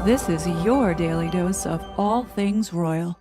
This is your daily dose of all things royal.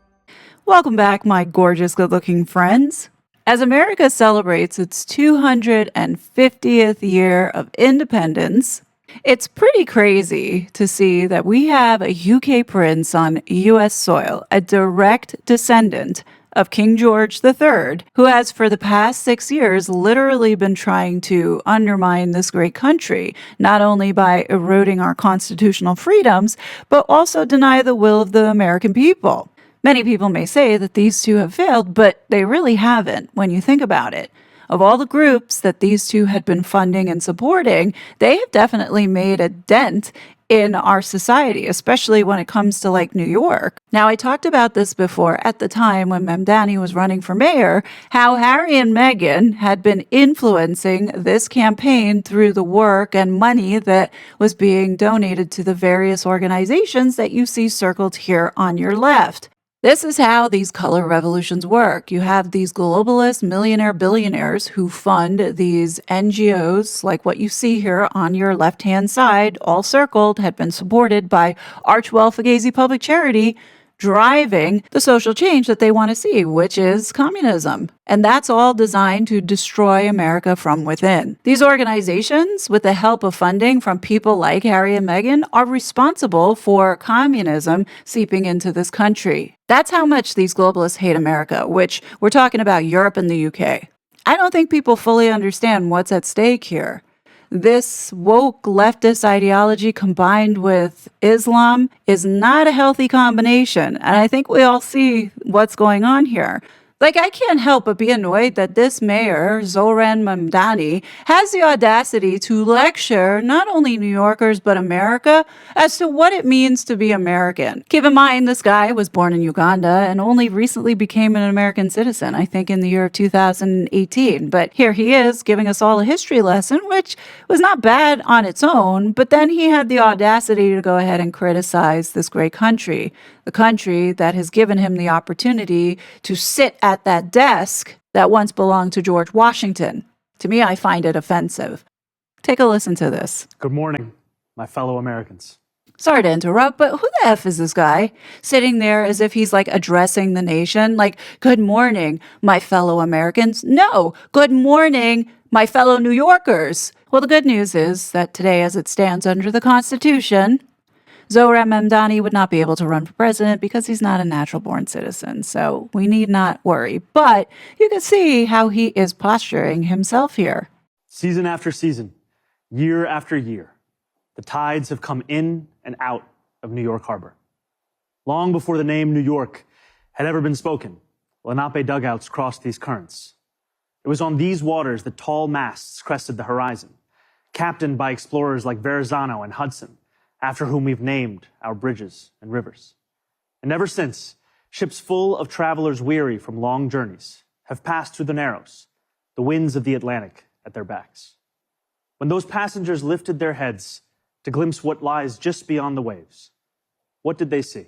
Welcome back, my gorgeous, good-looking friends. As America celebrates its 250th year of independence, it's pretty crazy to see that we have a UK prince on US soil, a direct descendant of King George III, who has for the past 6 years literally been trying to undermine this great country, not only by eroding our constitutional freedoms, but also deny the will of the American people. Many people may say that these two have failed, but they really haven't when you think about it. Of all the groups that these two had been funding and supporting, they have definitely made a dent in our society, especially when it comes to like New York. Now, I talked about this before at the time when Mamdani was running for mayor, how Harry and Meghan had been influencing this campaign through the work and money that was being donated to the various organizations that you see circled here on your left. This is how these color revolutions work. You have these globalist millionaire billionaires who fund these NGOs, like what you see here on your left-hand side, all circled, had been supported by Archewell Fugazi Public Charity, driving the social change that they want to see, which is communism. And that's all designed to destroy America from within. These organizations, with the help of funding from people like Harry and Meghan, are responsible for communism seeping into this country. That's how much these globalists hate America, which we're talking about Europe and the UK. I don't think people fully understand what's at stake here. This woke leftist ideology combined with Islam is not a healthy combination. And I think we all see what's going on here. Like, I can't help but be annoyed that this mayor, Zohran Mamdani, has the audacity to lecture not only New Yorkers but America as to what it means to be American. Keep in mind, this guy was born in Uganda and only recently became an American citizen, I think in the year of 2018. But here he is giving us all a history lesson, which was not bad on its own, but then he had the audacity to go ahead and criticize this great country, the country that has given him the opportunity to sit at that desk that once belonged to George Washington. To me, I find it offensive. Take a listen to this. Good morning, my fellow Americans. Sorry to interrupt, but who the F is this guy? Sitting there as if he's like addressing the nation, like, good morning, my fellow Americans. No, good morning, my fellow New Yorkers. Well, the good news is that today, as it stands under the Constitution, Zohran Mamdani would not be able to run for president because he's not a natural-born citizen, so we need not worry. But you can see how he is posturing himself here. Season after season, year after year, the tides have come in and out of New York Harbor. Long before the name New York had ever been spoken, Lenape dugouts crossed these currents. It was on these waters that tall masts crested the horizon, captained by explorers like Verrazano and Hudson, after whom we've named our bridges and rivers. And ever since, ships full of travelers weary from long journeys have passed through the Narrows, the winds of the Atlantic at their backs. When those passengers lifted their heads to glimpse what lies just beyond the waves, what did they see?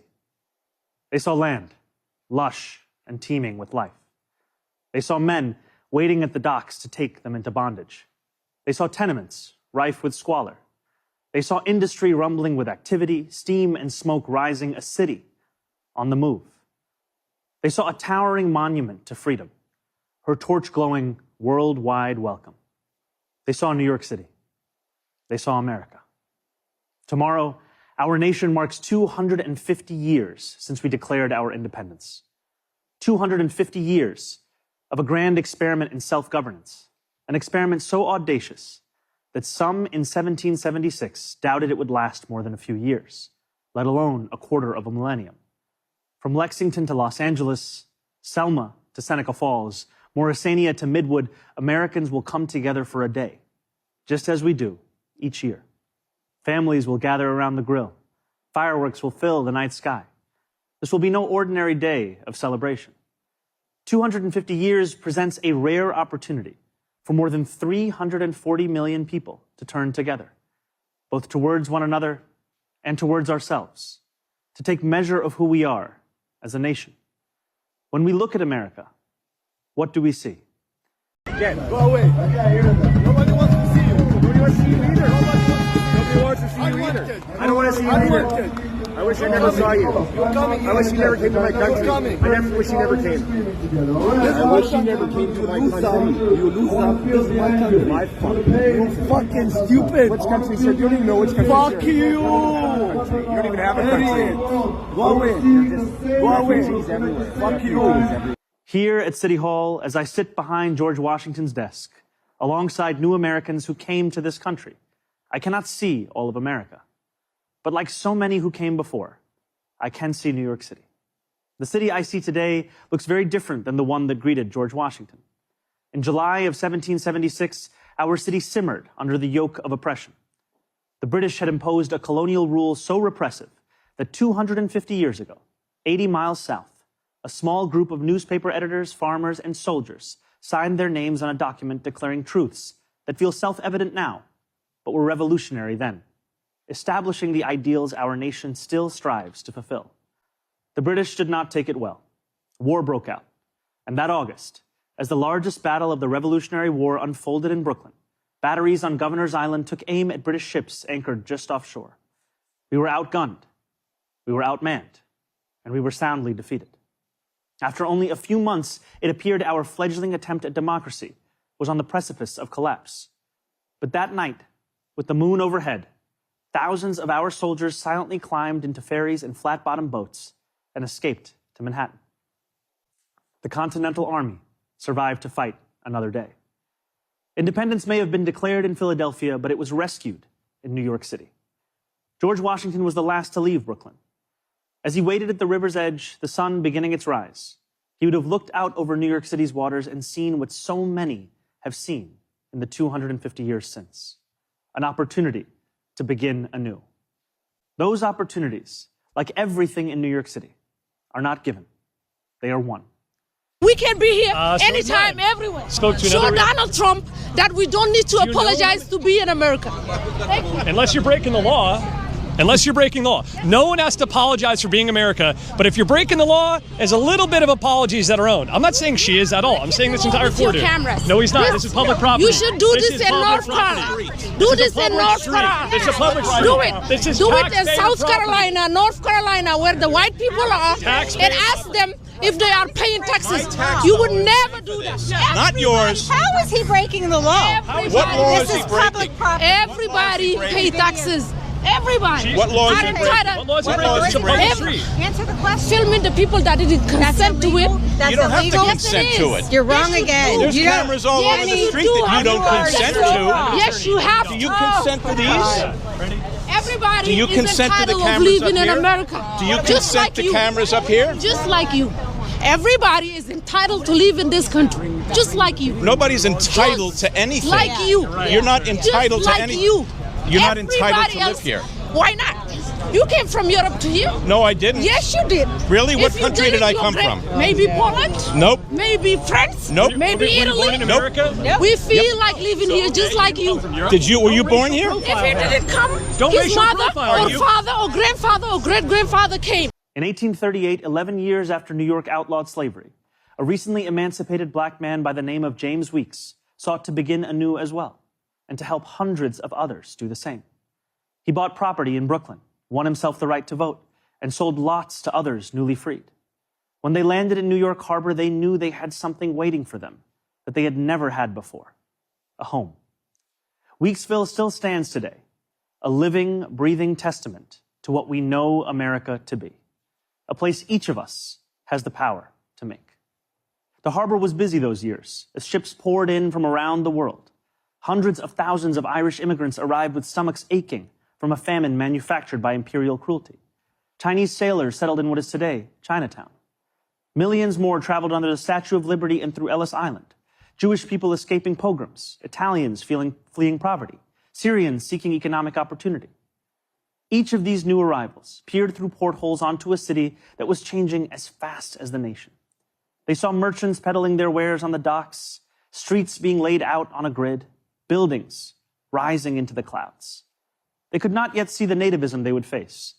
They saw land, lush and teeming with life. They saw men waiting at the docks to take them into bondage. They saw tenements rife with squalor. They saw industry rumbling with activity, steam and smoke rising, a city on the move. They saw a towering monument to freedom, her torch glowing worldwide welcome. They saw New York City. They saw America. Tomorrow, our nation marks 250 years since we declared our independence. 250 years of a grand experiment in self-governance, an experiment so audacious that some in 1776 doubted it would last more than a few years, let alone a quarter of a millennium. From Lexington to Los Angeles, Selma to Seneca Falls, Morrisania to Midwood, Americans will come together for a day, just as we do each year. Families will gather around the grill. Fireworks will fill the night sky. This will be no ordinary day of celebration. 250 years presents a rare opportunity for more than 340 million people to turn together, both towards one another and towards ourselves, to take measure of who we are as a nation. When we look at America, what do we see? Go away. Nobody wants to see you. Nobody wants to see you either. Nobody wants to see you either. I don't want to see you either. I wish I never saw you. I wish you never came to my country. I wish you never came. I wish you never came to my country. You lose some. This is my country. My fucking. You fucking stupid. Which country, sir? You don't even know which country. Fuck you. You don't even have a country. Go away. Go away. Fuck you. Here at City Hall, as I sit behind George Washington's desk, alongside new Americans who came to this country, I cannot see all of America. But like so many who came before, I can see New York City. The city I see today looks very different than the one that greeted George Washington. In July of 1776, our city simmered under the yoke of oppression. The British had imposed a colonial rule so repressive that 250 years ago, 80 miles south, a small group of newspaper editors, farmers, and soldiers signed their names on a document declaring truths that feel self-evident now, but were revolutionary then, establishing the ideals our nation still strives to fulfill. The British did not take it well. War broke out, and that August, as the largest battle of the Revolutionary War unfolded in Brooklyn, batteries on Governor's Island took aim at British ships anchored just offshore. We were outgunned, we were outmanned, and we were soundly defeated. After only a few months, it appeared our fledgling attempt at democracy was on the precipice of collapse. But that night, with the moon overhead, thousands of our soldiers silently climbed into ferries and flat-bottom boats and escaped to Manhattan. The Continental Army survived to fight another day. Independence may have been declared in Philadelphia, but it was rescued in New York City. George Washington was the last to leave Brooklyn. As he waited at the river's edge, the sun beginning its rise, he would have looked out over New York City's waters and seen what so many have seen in the 250 years since, an opportunity to begin anew. Those opportunities, like everything in New York City, are not given. They are won. We can be here anytime, everywhere. Show Donald Trump that we don't need to apologize to be in America. Thank you. Unless you're breaking the law. Unless you're breaking the law. No one has to apologize for being America, but if you're breaking the law, there's a little bit of apologies that are owed. I'm not saying she is at all. I'm saying this entire court is. No, he's not. This is public property. You should do this in North Carolina. Do this in North Carolina. This is public property. Do it. Do it in South Carolina, North Carolina, where the white people are, and ask them if they are paying taxes. You would never do that. Not yours. How is he breaking the law? What law is he breaking? Everybody pay taxes. Everybody. What law is he breaking? What law is he breaking? It's a public street. Answer the question. Filming the people that didn't consent to it. That's You don't have to illegal. consent to it. You're wrong again. There's You don't- cameras all Yes, over the you street do. that you don't consent to. Yes, you have Do you consent to these? Everybody Do you is consent to the entitled of cameras living up in here? America. Do you Just consent like to you. cameras up here? Just like you. Everybody is entitled to live in this country. Just like you. Nobody's entitled to anything. Like you. You're not entitled Just to like anything. you. You're not entitled Everybody to live else- here. Why not? You came from Europe to here. No, I didn't. Yes, you did. Really? What If you country didn't, did I you're come great. from? Maybe Poland. Nope. Maybe France. Nope. Maybe Were you Italy. born in America? We feel like living here just like you. Did you? Were you born here? If he didn't come, Don't his racial mother profile or you. father or grandfather or great-grandfather came. In 1838, 11 years after New York outlawed slavery, a recently emancipated black man by the name of James Weeks sought to begin anew as well, and to help hundreds of others do the same. He bought property in Brooklyn, won himself the right to vote, and sold lots to others newly freed. When they landed in New York Harbor, they knew they had something waiting for them that they had never had before: a home. Weeksville still stands today, a living, breathing testament to what we know America to be, a place each of us has the power to make. The harbor was busy those years as ships poured in from around the world. Hundreds of thousands of Irish immigrants arrived with stomachs aching from a famine manufactured by imperial cruelty. Chinese sailors settled in what is today Chinatown. Millions more traveled under the Statue of Liberty and through Ellis Island. Jewish people escaping pogroms, Italians fleeing poverty, Syrians seeking economic opportunity. Each of these new arrivals peered through portholes onto a city that was changing as fast as the nation. They saw merchants peddling their wares on the docks, streets being laid out on a grid, buildings rising into the clouds. They could not yet see the nativism they would face,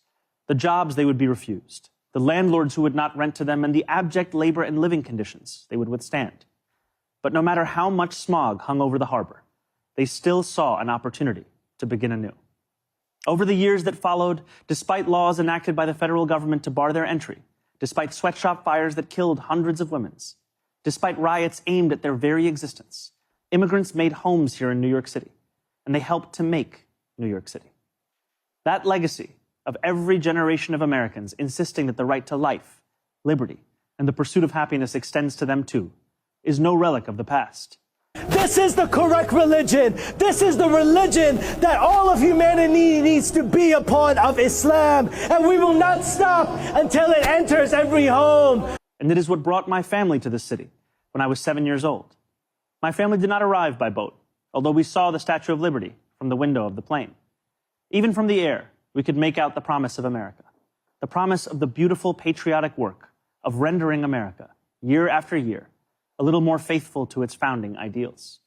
the jobs they would be refused, the landlords who would not rent to them, and the abject labor and living conditions they would withstand. But no matter how much smog hung over the harbor, they still saw an opportunity to begin anew. Over the years that followed, despite laws enacted by the federal government to bar their entry, despite sweatshop fires that killed hundreds of women, despite riots aimed at their very existence, immigrants made homes here in New York City, and they helped to make New York City. That legacy of every generation of Americans insisting that the right to life, liberty, and the pursuit of happiness extends to them too, is no relic of the past. This is the correct religion. This is the religion that all of humanity needs to be a part of, Islam. And we will not stop until it enters every home. And it is what brought my family to this city when I was 7 years old. My family did not arrive by boat, although we saw the Statue of Liberty from the window of the plane. Even from the air, we could make out the promise of America, the promise of the beautiful patriotic work of rendering America, year after year, a little more faithful to its founding ideals.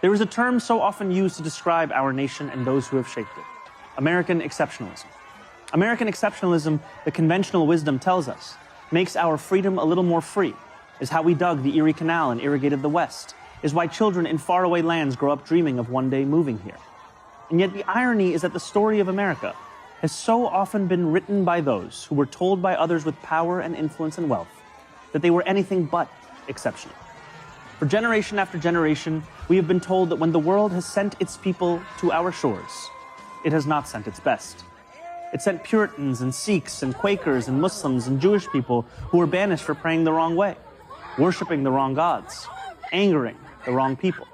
There is a term so often used to describe our nation and those who have shaped it: American exceptionalism. American exceptionalism, the conventional wisdom tells us, makes our freedom a little more free, is how we dug the Erie Canal and irrigated the West, is why children in faraway lands grow up dreaming of one day moving here. And yet the irony is that the story of America has so often been written by those who were told by others with power and influence and wealth that they were anything but exceptional. For generation after generation, we have been told that when the world has sent its people to our shores, it has not sent its best. It sent Puritans and Sikhs and Quakers and Muslims and Jewish people who were banished for praying the wrong way, worshiping the wrong gods, angering the wrong people.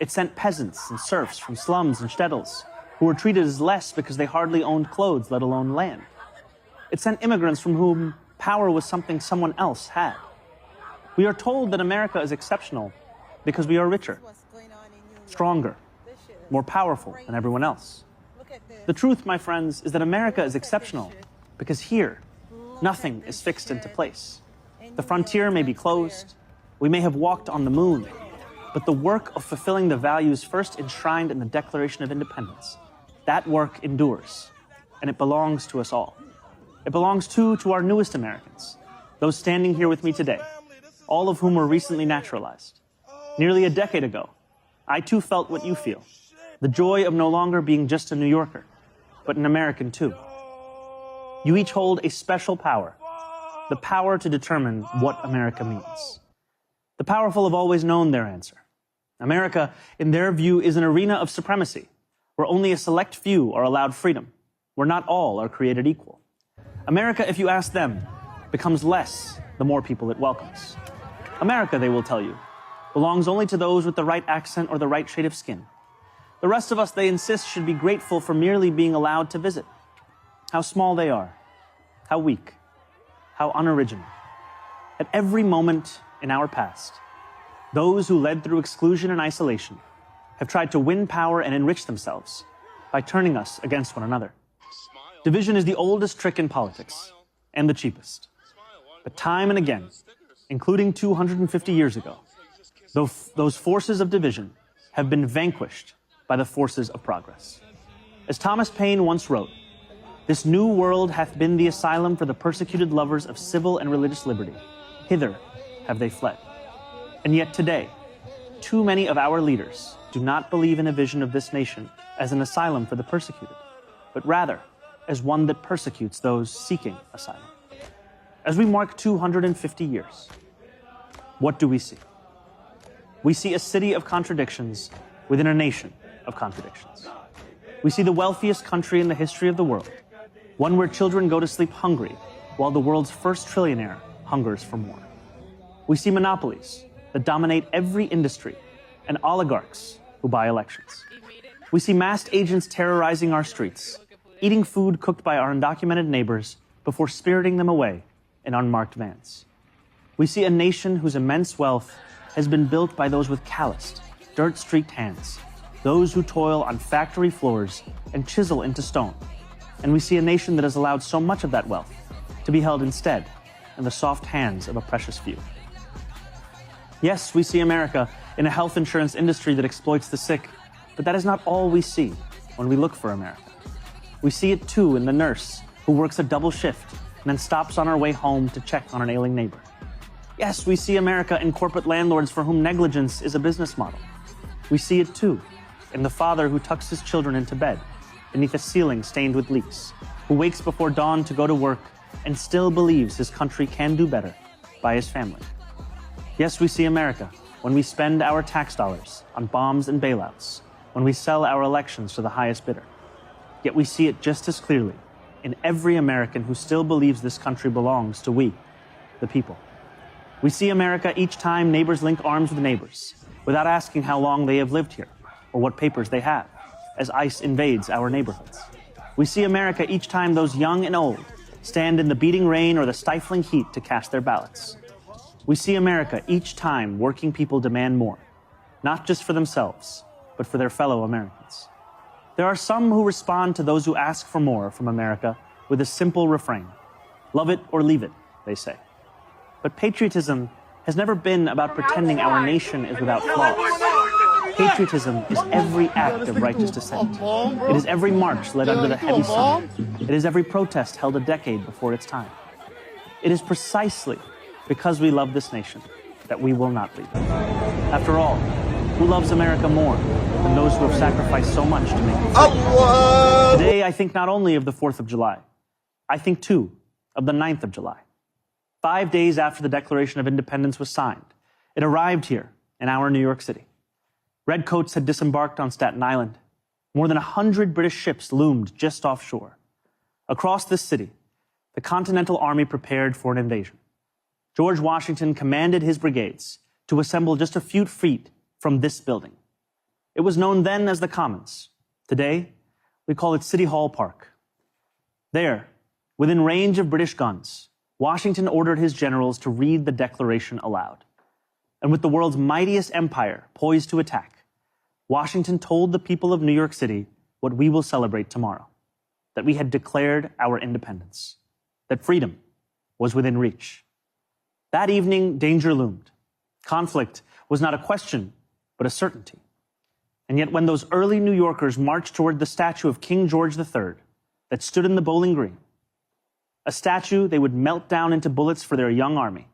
It sent peasants and serfs from slums and shtetls who were treated as less because they hardly owned clothes, let alone land. It sent immigrants from whom power was something someone else had. We are told that America is exceptional because we are richer, stronger, more powerful than everyone else. The truth, my friends, is that America is exceptional because here, nothing is fixed into place. The frontier may be closed, we may have walked on the moon, but the work of fulfilling the values first enshrined in the Declaration of Independence, that work endures, and it belongs to us all. It belongs too to our newest Americans, those standing here with me today, all of whom were recently naturalized. Nearly a decade ago, I too felt what you feel, the joy of no longer being just a New Yorker, but an American too. You each hold a special power, the power to determine what America means. The powerful have always known their answer. America, in their view, is an arena of supremacy, where only a select few are allowed freedom, where not all are created equal. America, if you ask them, becomes less the more people it welcomes. America, they will tell you, belongs only to those with the right accent or the right shade of skin. The rest of us, they insist, should be grateful for merely being allowed to visit. How small they are, how weak, how unoriginal. At every moment in our past, those who led through exclusion and isolation have tried to win power and enrich themselves by turning us against one another. Division is the oldest trick in politics and the cheapest. But time and again, including 250 years ago, those forces of division have been vanquished by the forces of progress. As Thomas Paine once wrote, "This new world hath been the asylum for the persecuted lovers of civil and religious liberty. Hither have they fled." And yet today, too many of our leaders do not believe in a vision of this nation as an asylum for the persecuted, but rather as one that persecutes those seeking asylum. As we mark 250 years, what do we see? We see a city of contradictions within a nation of contradictions. We see the wealthiest country in the history of the world, one where children go to sleep hungry while the world's first trillionaire hungers for more. We see monopolies that dominate every industry and oligarchs who buy elections. We see masked agents terrorizing our streets, eating food cooked by our undocumented neighbors before spiriting them away in unmarked vans. We see a nation whose immense wealth has been built by those with calloused, dirt-streaked hands, those who toil on factory floors and chisel into stone. And we see a nation that has allowed so much of that wealth to be held instead in the soft hands of a precious few. Yes, we see America in a health insurance industry that exploits the sick, but that is not all we see when we look for America. We see it too in the nurse who works a double shift and then stops on her way home to check on an ailing neighbor. Yes, we see America in corporate landlords for whom negligence is a business model. We see it too in the father who tucks his children into bed beneath a ceiling stained with leaks, who wakes before dawn to go to work and still believes his country can do better by his family. Yes, we see America when we spend our tax dollars on bombs and bailouts, when we sell our elections to the highest bidder. Yet we see it just as clearly in every American who still believes this country belongs to we, the people. We see America each time neighbors link arms with neighbors, without asking how long they have lived here or what papers they have, as ICE invades our neighborhoods. We see America each time those young and old stand in the beating rain or the stifling heat to cast their ballots. We see America each time working people demand more, not just for themselves, but for their fellow Americans. There are some who respond to those who ask for more from America with a simple refrain. Love it or leave it, they say. But patriotism has never been about pretending our nation is without flaws. Patriotism is every act of righteous dissent. It is every march led under the heavy sun. It is every protest held a decade before its time. It is precisely because we love this nation that we will not leave. After all, who loves America more than those who have sacrificed so much to make it free? Today, I think not only of the 4th of July, I think too of the 9th of July. 5 days after the Declaration of Independence was signed, it arrived here in our New York City. Redcoats had disembarked on Staten Island. More than 100 British ships loomed just offshore. Across this city, the Continental Army prepared for an invasion. George Washington commanded his brigades to assemble just a few feet from this building. It was known then as the Commons. Today, we call it City Hall Park. There, within range of British guns, Washington ordered his generals to read the Declaration aloud. And with the world's mightiest empire poised to attack, Washington told the people of New York City what we will celebrate tomorrow, that we had declared our independence, that freedom was within reach. That evening, danger loomed. Conflict was not a question, but a certainty. And yet when those early New Yorkers marched toward the statue of King George III that stood in the Bowling Green, a statue they would melt down into bullets for their young army,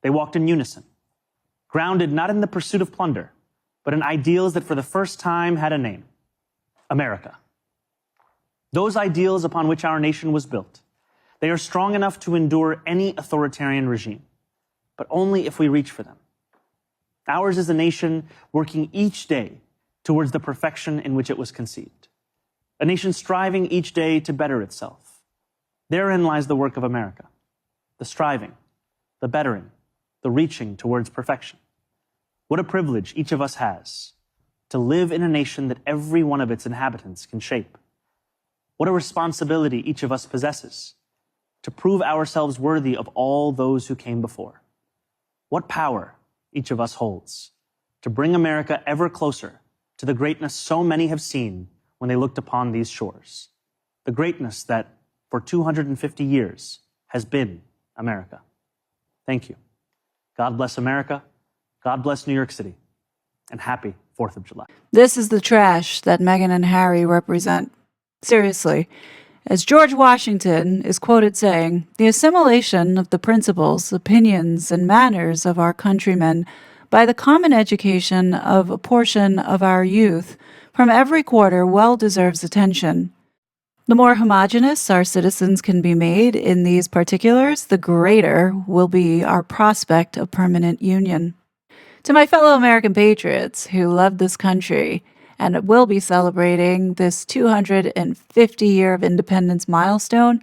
they walked in unison, grounded not in the pursuit of plunder, but in ideals that for the first time had a name: America. Those ideals upon which our nation was built, they are strong enough to endure any authoritarian regime, but only if we reach for them. Ours is a nation working each day towards the perfection in which it was conceived, a nation striving each day to better itself. Therein lies the work of America, the striving, the bettering, the reaching towards perfection. What a privilege each of us has to live in a nation that every one of its inhabitants can shape. What a responsibility each of us possesses to prove ourselves worthy of all those who came before. What power each of us holds to bring America ever closer to the greatness so many have seen when they looked upon these shores, the greatness that for 250 years has been America. Thank you. God bless America. God bless New York City. And happy 4th of July. This is the trash that Meghan and Harry represent. Seriously. As George Washington is quoted saying, the assimilation of the principles, opinions, and manners of our countrymen by the common education of a portion of our youth from every quarter well deserves attention. The more homogeneous our citizens can be made in these particulars, the greater will be our prospect of permanent union. To my fellow American patriots who love this country and will be celebrating this 250-year of independence milestone,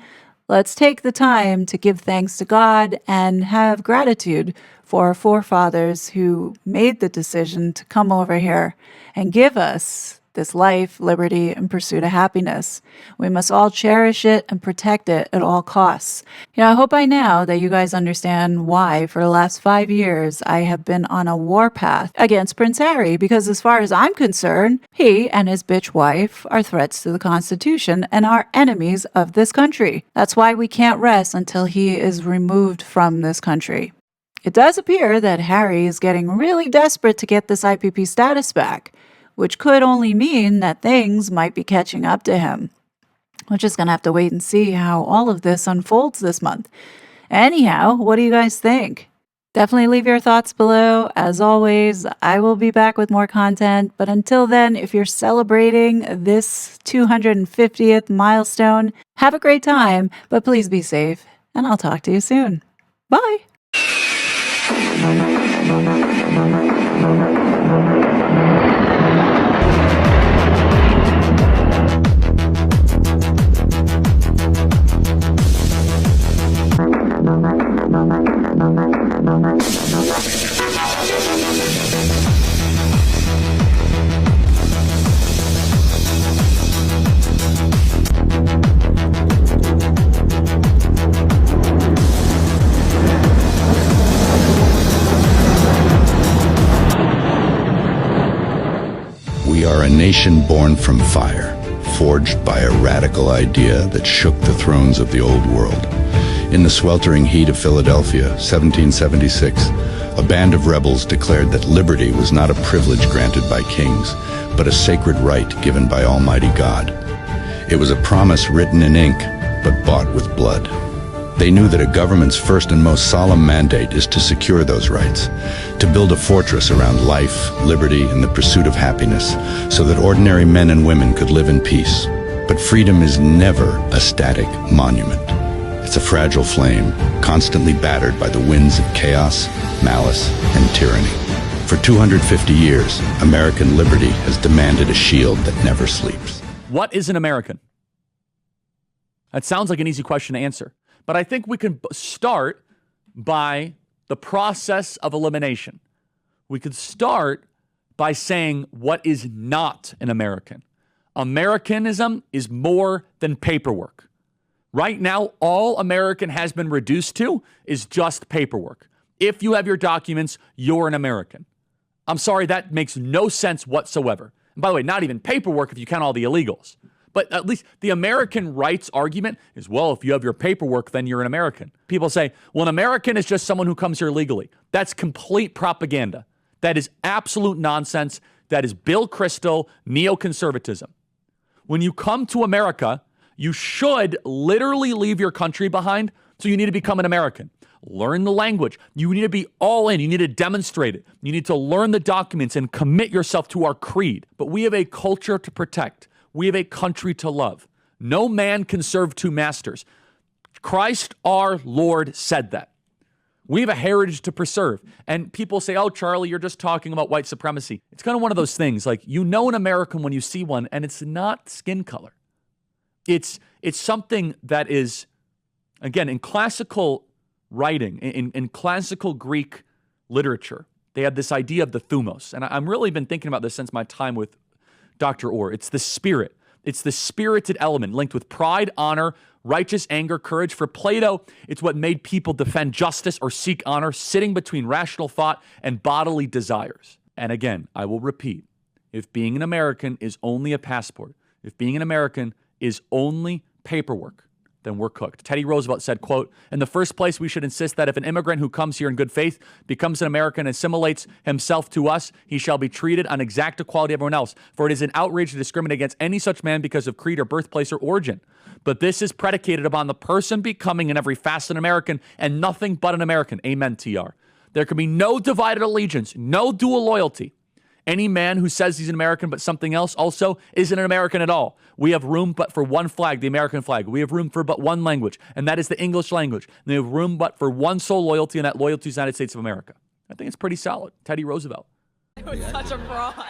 let's take the time to give thanks to God and have gratitude for our forefathers who made the decision to come over here and give us this life, liberty, and pursuit of happiness. We must all cherish it and protect it at all costs. I hope by now that you guys understand why for the last 5 years I have been on a warpath against Prince Harry, because as far as I'm concerned, he and his bitch wife are threats to the Constitution and are enemies of this country. That's why we can't rest until he is removed from this country. It does appear that Harry is getting really desperate to get this IPP status back, which could only mean that things might be catching up to him. We're just going to have to wait and see how all of this unfolds this month. Anyhow, what do you guys think? Definitely leave your thoughts below. As always, I will be back with more content. But until then, if you're celebrating this 250th milestone, have a great time, but please be safe. And I'll talk to you soon. Bye. We are a nation born from fire, forged by a radical idea that shook the thrones of the old world. In the sweltering heat of Philadelphia, 1776, a band of rebels declared that liberty was not a privilege granted by kings, but a sacred right given by Almighty God. It was a promise written in ink, but bought with blood. They knew that a government's first and most solemn mandate is to secure those rights, to build a fortress around life, liberty, and the pursuit of happiness, so that ordinary men and women could live in peace. But freedom is never a static monument. It's a fragile flame, constantly battered by the winds of chaos, malice, and tyranny. For 250 years, American liberty has demanded a shield that never sleeps. What is an American? That sounds like an easy question to answer. But I think we can start by the process of elimination. We could start by saying what is not an American. Americanism is more than paperwork. Right now, all American has been reduced to is just paperwork. If you have your documents, you're an American. I'm sorry, that makes no sense whatsoever. And by the way, not even paperwork if you count all the illegals. But at least the American rights argument is, well, if you have your paperwork, then you're an American. People say, well, an American is just someone who comes here legally. That's complete propaganda. That is absolute nonsense. That is Bill Kristol neoconservatism. When you come to America, you should literally leave your country behind, so you need to become an American. Learn the language. You need to be all in. You need to demonstrate it. You need to learn the documents and commit yourself to our creed. But we have a culture to protect. We have a country to love. No man can serve two masters. Christ our Lord said that. We have a heritage to preserve. And people say, oh, Charlie, you're just talking about white supremacy. It's kind of one of those things, like, you know an American when you see one, and it's not skin color. It's something that is, again, in classical writing, in classical Greek literature, they had this idea of the thumos. And I'm really been thinking about this since my time with Dr. Orr. It's the spirit. It's the spirited element linked with pride, honor, righteous anger, courage. For Plato, it's what made people defend justice or seek honor, sitting between rational thought and bodily desires. And again, I will repeat, if being an American is only a passport, if being an American is only paperwork, then we're cooked. Teddy Roosevelt said, quote, in the first place, we should insist that if an immigrant who comes here in good faith becomes an American and assimilates himself to us, he shall be treated on exact equality with everyone else. For it is an outrage to discriminate against any such man because of creed or birthplace or origin. But this is predicated upon the person becoming in every facet an American and nothing but an American. Amen, TR. There can be no divided allegiance, no dual loyalty. Any man who says he's an American but something else also isn't an American at all. We have room but for one flag, the American flag. We have room for but one language, and that is the English language. And we have room but for one sole loyalty, and that loyalty is the United States of America. I think it's pretty solid. Teddy Roosevelt. It was such a fraud.